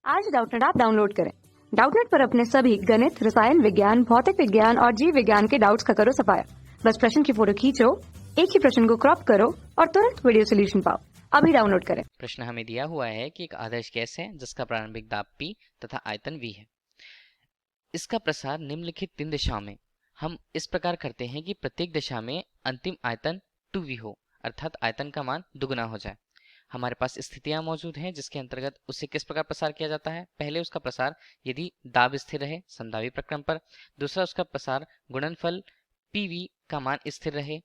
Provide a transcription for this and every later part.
आज Doubtnut app download करें। Doubtnut पर अपने सभी गणित, रसायन विज्ञान, भौतिक विज्ञान और जीव विज्ञान के डाउट्स का करो सफाया। बस प्रश्न की फोटो खींचो, एक ही प्रश्न को क्रॉप करो और तुरंत वीडियो सोल्यूशन पाओ। अभी डाउनलोड करें। प्रश्न हमें दिया हुआ है कि एक आदर्श गैस है जिसका प्रारंभिक दाब P तथा आयतन V है। इसका प्रसार निम्नलिखित 3 दिशाओं में हम इस प्रकार करते हैं कि प्रत्येक दिशा में अंतिम आयतन 2V हो, अर्थात आयतन का मान दुगुना हो जाए। हमारे पास स्थितियां मौजूद हैं जिसके अंतर्गत उसे किस प्रकार प्रसार किया जाता है। पहले उसका प्रसार यदि दाब स्थिर रहे समदाबी प्रक्रम पर, दूसरा उसका प्रसार गुणनफल PV का मान स्थिर रहे,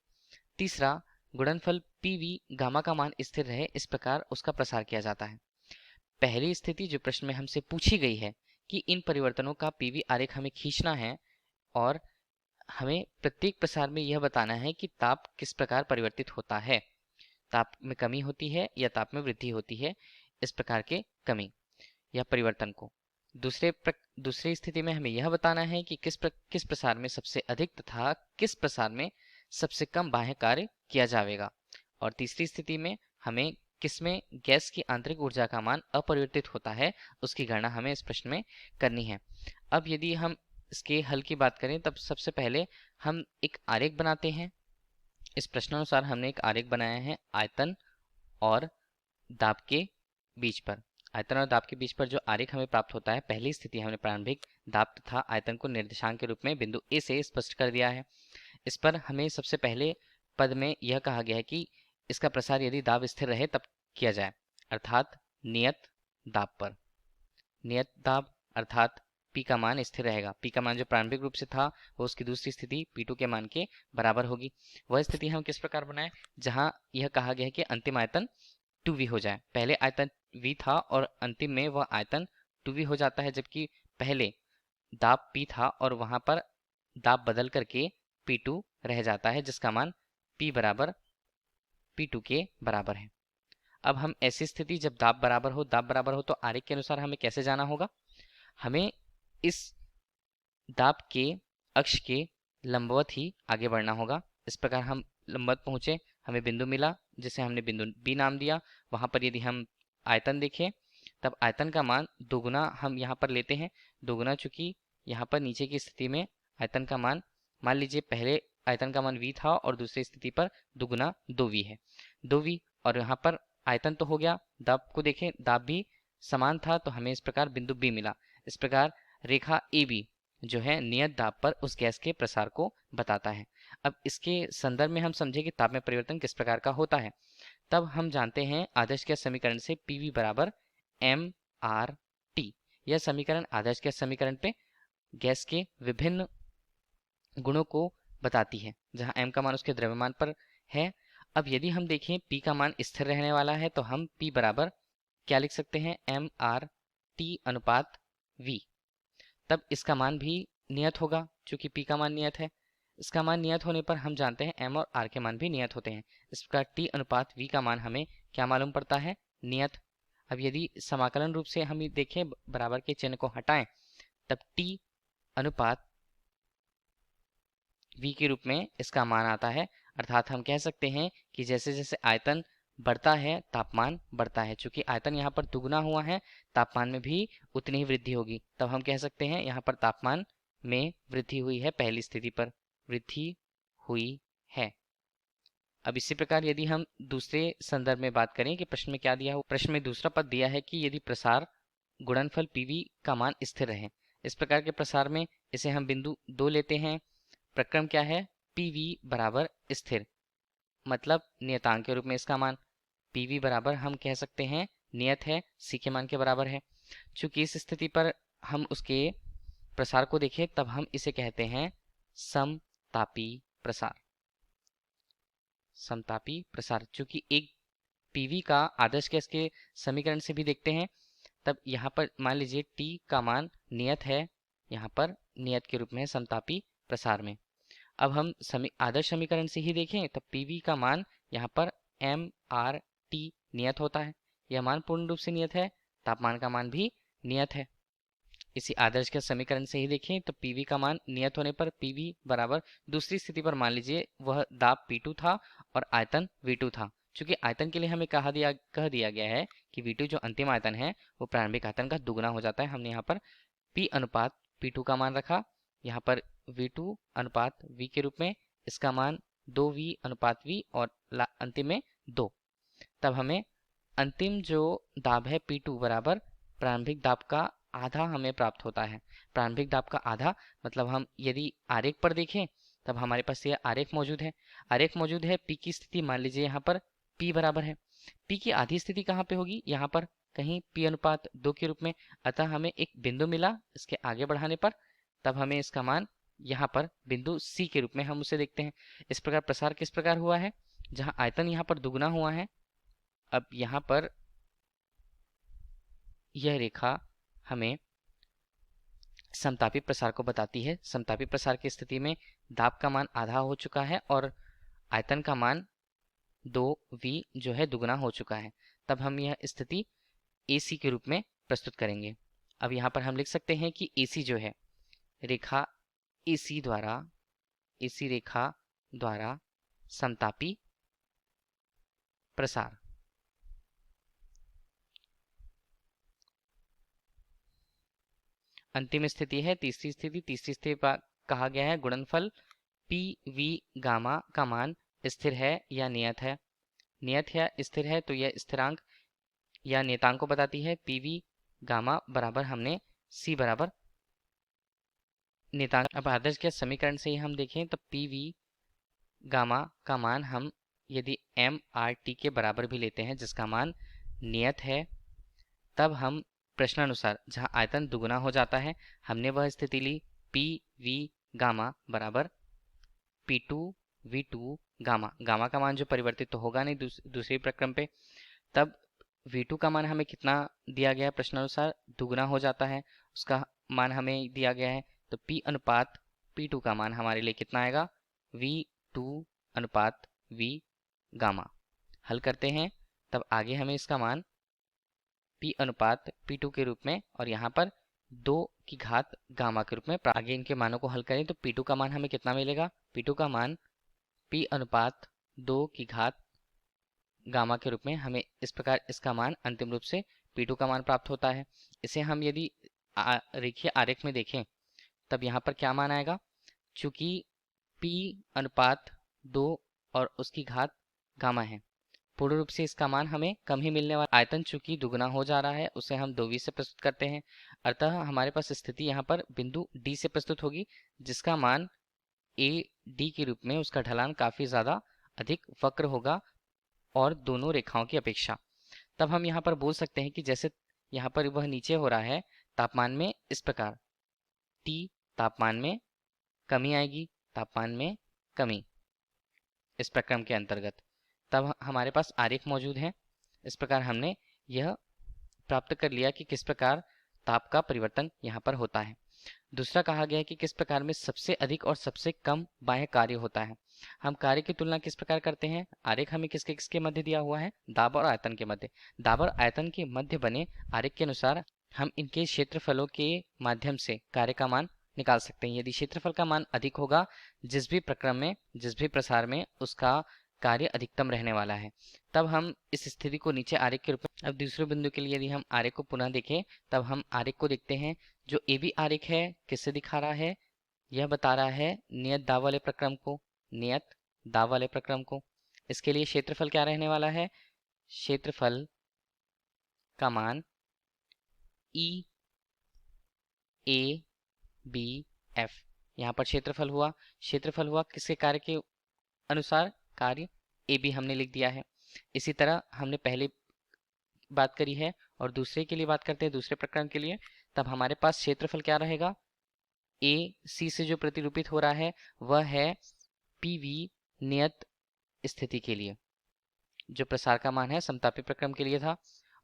तीसरा गुणनफल PV गामा का मान स्थिर रहे। इस प्रकार उसका प्रसार किया जाता है। पहली स्थिति जो प्रश्न में हमसे पूछी गई है कि इन परिवर्तनों का PV आरेख हमें खींचना है और हमें प्रत्येक प्रसार में यह बताना है कि ताप किस प्रकार परिवर्तित होता है, ताप में कमी होती है या ताप में वृद्धि होती है, इस प्रकार के कमी या परिवर्तन को। दूसरी स्थिति में हमें यह बताना है कि किस प्रसार में सबसे अधिक तथा किस प्रसार में सबसे कम बाह्य कार्य किया जाएगा। और तीसरी स्थिति में हमें किसमें गैस की आंतरिक ऊर्जा का मान अपरिवर्तित होता है, उसकी गणना हमें इस प्रश्न में करनी है। अब यदि हम इसके हल की बात करें तब सबसे पहले हम एक आरेख बनाते हैं। इस प्रश्नानुसार हमने एक आरेख बनाया है आयतन और दाब के बीच पर। आयतन और दाब के बीच पर जो आरेख हमें प्राप्त होता है, पहली स्थिति हमने प्रारंभिक दाब तथा आयतन को निर्देशांक के रूप में बिंदु ए से स्पष्ट कर दिया है। इस पर हमें सबसे पहले पद में यह कहा गया है कि इसका प्रसार यदि दाब स्थिर रहे तब किया जाए, अर्थात नियत दाब पर। नियत दाब अर्थात P का मान स्थिर रहेगा। P का मान जो प्रारंभिक रूप से था वो उसकी दूसरी स्थिति P2 के मान के बराबर होगी। वह स्थिति हम किस प्रकार बनाएं जहां यह कहा गया है कि अंतिम आयतन 2V हो जाए। पहले आयतन V था और अंतिम में वह आयतन 2V हो जाता है, जबकि पहले दाब P था और वहां पर दाब बदल करके P2 रह जाता है, जिसका मान P बराबर P2 के बराबर है। अब हम ऐसी स्थिति जब दाब बराबर हो तो आरेख के अनुसार हमें कैसे जाना होगा। हमें इस दाब के अक्ष के लंबवत ही आगे बढ़ना होगा। इस प्रकार हम लंबवत पहुंचे, हमें बिंदु मिला जिसे हमने बिंदु B नाम दिया। वहां पर यदि हम आयतन देखें तब आयतन का मान दोगुना हम यहाँ पर लेते हैं। दोगुना चूंकि यहाँ पर नीचे की स्थिति में आयतन का मान, मान लीजिए पहले आयतन का मान V था और दूसरी स्थिति पर दुगुना 2V है, 2V। और यहाँ पर आयतन तो हो गया, दाब को देखें, दाब भी समान था तो हमें इस प्रकार बिंदु B मिला। इस प्रकार रेखा AB जो है नियत दाब पर उस गैस के प्रसार को बताता है। अब इसके संदर्भ में हम समझे कि ताप में परिवर्तन किस प्रकार का होता है। तब हम जानते हैं आदर्श गैस समीकरण से PV बराबर mRT। यह समीकरण आदर्श गैस समीकरण पे गैस के विभिन्न गुणों को बताती है, जहां m का मान उसके द्रव्यमान पर है। अब यदि हम देखें P का मान स्थिर रहने वाला है तो हम P बराबर क्या लिख सकते हैं, mRT अनुपात V। तब इसका मान भी नियत होगा क्योंकि P का मान नियत है। इसका मान नियत होने पर हम जानते हैं M और R के मान भी नियत होते हैं। इस प्रकार T अनुपात V का मान हमें क्या मालूम पड़ता है, नियत। अब यदि समाकलन रूप से हम देखें, बराबर के चिन्ह को हटाएं, तब T अनुपात V के रूप में इसका मान आता है। अर्थात हम कह सकते हैं कि जैसे जैसे आयतन बढ़ता है तापमान बढ़ता है। चूंकि आयतन यहाँ पर दुगुना हुआ है, तापमान में भी उतनी ही वृद्धि होगी। तब हम कह सकते हैं यहाँ पर तापमान में वृद्धि हुई है, पहली स्थिति पर वृद्धि हुई है। अब इसी प्रकार यदि हम दूसरे संदर्भ में बात करें कि प्रश्न में क्या दिया हो, प्रश्न में दूसरा पद दिया है कि यदि प्रसार गुणनफल PV का मान स्थिर रहे। इस प्रकार के प्रसार में इसे हम बिंदु 2 लेते हैं। प्रक्रम क्या है, PV बराबर स्थिर, मतलब नियतांक के रूप में इसका मान PV बराबर हम कह सकते हैं नियत है, C के मान के बराबर है। चूंकि इस स्थिति पर हम उसके प्रसार को देखें तब हम इसे कहते हैं समतापी प्रसार। समतापी प्रसार चूंकि एक PV का आदर्श गैस के समीकरण से भी देखते हैं, तब यहाँ पर मान लीजिए T का मान नियत है, यहाँ पर नियत के रूप में है समतापी प्रसार में। अब हम आदर्श समीकरण से ही देखें तब PV का मान यहाँ पर mRT नियत होता है। यह मान पूर्ण रूप से नियत है, तापमान का मान भी नियत है। इसी आदर्श के समीकरण से ही देखें तो PV का मान नियत होने पर PV बराबर दूसरी स्थिति पर मान लीजिए वह दाब P2 था और आयतन V2 था। चूंकि आयतन के लिए हमें कह दिया गया है कि V2 जो अंतिम आयतन है वो प्रारंभिक आयतन का दुगुना हो जाता है। हमने यहाँ पर P अनुपात P2 का मान रखा, यहाँ पर V2 अनुपात V के रूप में, इसका मान 2V अनुपात V और अंतिम में 2। तब हमें अंतिम जो दाब है P2 बराबर प्रारंभिक दाब का आधा हमें प्राप्त होता है। प्रारंभिक दाब का आधा मतलब हम यदि आरेख पर देखें तब हमारे पास यह आरेख मौजूद है। आरेख मौजूद है, P की स्थिति मान लीजिए यहाँ पर P बराबर है। P की आधी स्थिति कहाँ पे होगी? यहाँ पर कहीं P अनुपात 2 के रूप में। अतः हमें एक बिंदु मिला इसके आगे बढ़ाने पर, तब हमें इसका मान यहाँ पर बिंदु C के रूप में हम उसे देखते हैं। इस प्रकार प्रसार किस प्रकार हुआ है? जहाँ आयतन यहाँ पर दुगुना हुआ है, अब यहाँ पर यह रेखा हमें समतापी प्रसार को बताती है। समतापी प्रसार की स्थिति में दाब का मान आधा हो चुका है और आयतन का मान 2V जो है दुगुना हो चुका है। तब हम यह स्थिति AC के रूप में प्रस्तुत करेंगे। अब यहाँ पर हम लिख सकते हैं कि AC जो है रेखा AC रेखा द्वारा समतापी प्रसार। अंतिम स्थिति है तीसरी स्थिति। तीसरी स्थिति पर कहा गया है गुणनफल PV गामा का मान स्थिर है या नियत है। नियत या स्थिर है तो यह स्थिरांक या नियतांक को बताती है। PV गामा बराबर हमने C बराबर नियतांक। अब आदर्श गैस समीकरण से ही हम देखें तो PV गामा का मान हम यदि MRT के बराबर भी लेते हैं जिसका मान नियत है, तब हम प्रश्नानुसार जहाँ आयतन दुगुना हो जाता है हमने वह स्थिति ली PV गामा बराबर P2 V2 गामा। गामा का मान जो परिवर्तित तो होगा नहीं दूसरे प्रक्रम पे, तब V2 का मान हमें कितना दिया गया है? प्रश्नानुसार दुगुना हो जाता है, उसका मान हमें दिया गया है। तो P अनुपात P2 का मान हमारे लिए कितना आएगा? V2 अनुपात V गामा। हल करते हैं तब आगे हमें इसका मान P अनुपात P2 के रूप में और यहाँ पर 2 की घात गामा के रूप में। आगे इनके मानों को हल करें तो P2 का मान हमें कितना मिलेगा? P2 का मान P अनुपात 2 की घात गामा के रूप में। हमें इस प्रकार इसका मान अंतिम रूप से P2 का मान प्राप्त होता है। इसे हम यदि रेखीय आरेख में देखें तब यहाँ पर क्या मान आएगा? चूंकि P अनुपात 2 और उसकी घात गामा है, पूर्ण रूप से इसका मान हमें कम ही मिलने वाला। आयतन चूंकि दुगुना हो जा रहा है उसे हम 2V से प्रस्तुत करते हैं, अतः हमारे पास स्थिति यहाँ पर बिंदु D से प्रस्तुत होगी जिसका मान AD के रूप में, उसका ढलान काफी ज्यादा अधिक वक्र होगा और दोनों रेखाओं की अपेक्षा। तब हम यहाँ पर बोल सकते हैं कि जैसे यहाँ पर वह नीचे हो रहा है तापमान में, इस प्रकार T तापमान में कमी आएगी, तापमान में कमी इस प्रक्रम के अंतर्गत। तब हमारे पास आरेख मौजूद है। इस प्रकार हमने यह प्राप्त कर लिया कि किस प्रकार ताप का परिवर्तन यहाँ पर होता है। दूसरा कहा गया है कि किस प्रकार में सबसे अधिक और सबसे कम बाह्य कार्य होता है। हम कार्य की तुलना किस प्रकार करते हैं? आरेख हमें किसके किसके मध्य दिया हुआ है? दाब और आयतन के मध्य। दाब और आयतन के मध्य बने आरेख के अनुसार हम इनके क्षेत्रफलों के माध्यम से कार्य का मान निकाल सकते हैं। यदि क्षेत्रफल का मान अधिक होगा जिस भी प्रक्रम में, जिस भी प्रसार में, उसका कार्य अधिकतम रहने वाला है। तब हम इस स्थिति को नीचे आरेख के रूप में। अब दूसरे बिंदु के लिए यदि हम आरेख को पुनः देखें तब हम आरेख को देखते हैं। जो AB आरेख है किससे दिखा रहा है? यह बता रहा है नियत दाब वाले प्रक्रम को, नियत दाब वाले प्रक्रम को। इसके लिए क्षेत्रफल क्या रहने वाला है? क्षेत्रफल का मान EABF। यहाँ पर क्षेत्रफल हुआ, क्षेत्रफल हुआ किसके कार्य के अनुसार? कार्य AB हमने लिख दिया है। इसी तरह हमने पहले बात करी है और दूसरे के लिए बात करते हैं, दूसरे प्रकरण के लिए। तब हमारे पास क्षेत्रफल क्या रहेगा? AC से जो प्रतिरूपित हो रहा है वह है PV नियत स्थिति के लिए, जो प्रसार का मान है समतापी प्रक्रम के लिए था।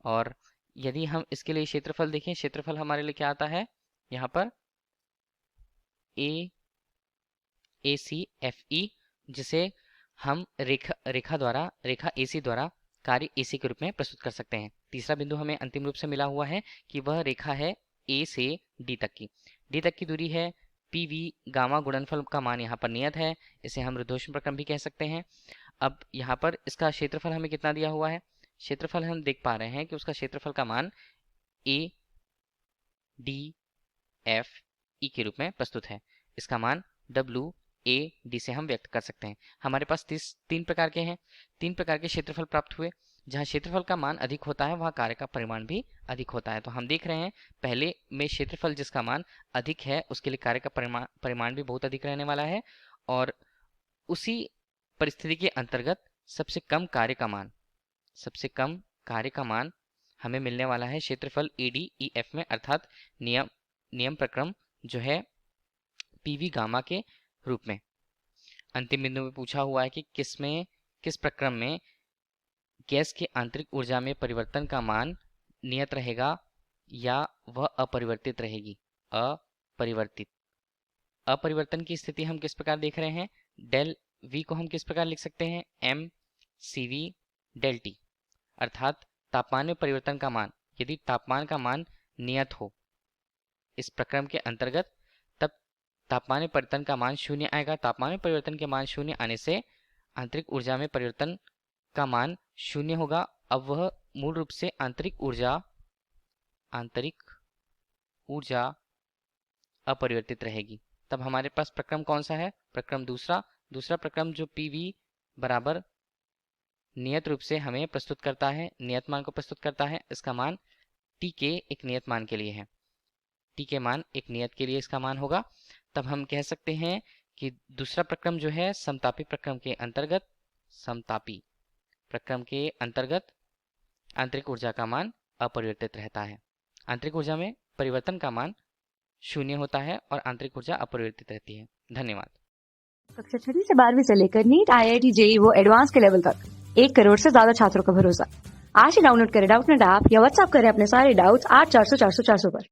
और यदि हम इसके लिए क्षेत्रफल देखें, क्षेत्रफल हमारे लिए क्या आता है? यहाँ पर ACFE, जिसे हम रेखा AC द्वारा कार्य AC के रूप में प्रस्तुत कर सकते हैं। तीसरा बिंदु हमें अंतिम रूप से मिला हुआ है कि वह रेखा है A से D तक की। D तक की दूरी है PV गामा। गुणनफल का मान यहाँ पर नियत है, इसे हम रुद्धोष्म प्रक्रम भी कह सकते हैं। अब यहाँ पर इसका क्षेत्रफल हमें कितना दिया हुआ है? क्षेत्रफल हम देख पा रहे हैं कि उसका क्षेत्रफल का मान ए डी एफ ई के रूप में प्रस्तुत है। इसका मान डब्ल्यू ए डी से हम व्यक्त कर सकते हैं। हमारे पास तीन प्रकार के हैं, 3 प्रकार के क्षेत्रफल प्राप्त हुए। जहाँ क्षेत्रफल का मान अधिक होता है वहाँ कार्य का परिमाण भी अधिक होता है। तो हम देख रहे हैं पहले में क्षेत्रफल जिसका मान अधिक है उसके लिए कार्य का परिमाण भी बहुत अधिक रहने वाला है, और उसी परिस्थिति के अंतर्गत सबसे कम कार्य का मान हमें मिलने वाला है क्षेत्रफल ADEF में, अर्थात नियम प्रक्रम जो है PV गामा के रूप में। अंतिम बिंदु में पूछा हुआ है कि किस प्रक्रम में गैस के आंतरिक ऊर्जा में परिवर्तन का मान नियत रहेगा या वह अपरिवर्तित रहेगी। अपरिवर्तन की स्थिति हम किस प्रकार देख रहे हैं? डेल V को हम किस प्रकार लिख सकते हैं? mCV डेल T, अर्थात तापमान में परिवर्तन का मान, यदि तापमान का मान नियत हो इस प्रक्रम के अंतर्गत, तब तापमान में परिवर्तन का मान 0 आएगा। तापमान में परिवर्तन के मान 0 आने से आंतरिक ऊर्जा में परिवर्तन का मान 0 होगा। अब वह मूल रूप से आंतरिक ऊर्जा अपरिवर्तित रहेगी। तब हमारे पास प्रक्रम कौन सा है? प्रक्रम दूसरा प्रक्रम जो PV बराबर नियत रूप से हमें प्रस्तुत करता है, नियत मान को प्रस्तुत करता है। इसका मान T के एक नियत मान के लिए है। T के मान एक नियत के लिए इसका मान होगा। तब हम कह सकते हैं कि दूसरा प्रक्रम जो है समतापी प्रक्रम के अंतर्गत आंतरिक ऊर्जा का मान अपरिवर्तित रहता है। आंतरिक ऊर्जा में परिवर्तन का मान 0 होता है और आंतरिक ऊर्जा अपरिवर्तित रहती है। धन्यवाद। कक्षा 6 से 12वीं से लेकर नीट, IIT, JEE वो एडवांस के लेवल तक 1 करोड़ से ज्यादा छात्रों का भरोसा। आज ही डाउनलोड करें डाउटनेट ऐप या व्हाट्सएप करें अपने सारे डाउट्स 8400 400 400 पर।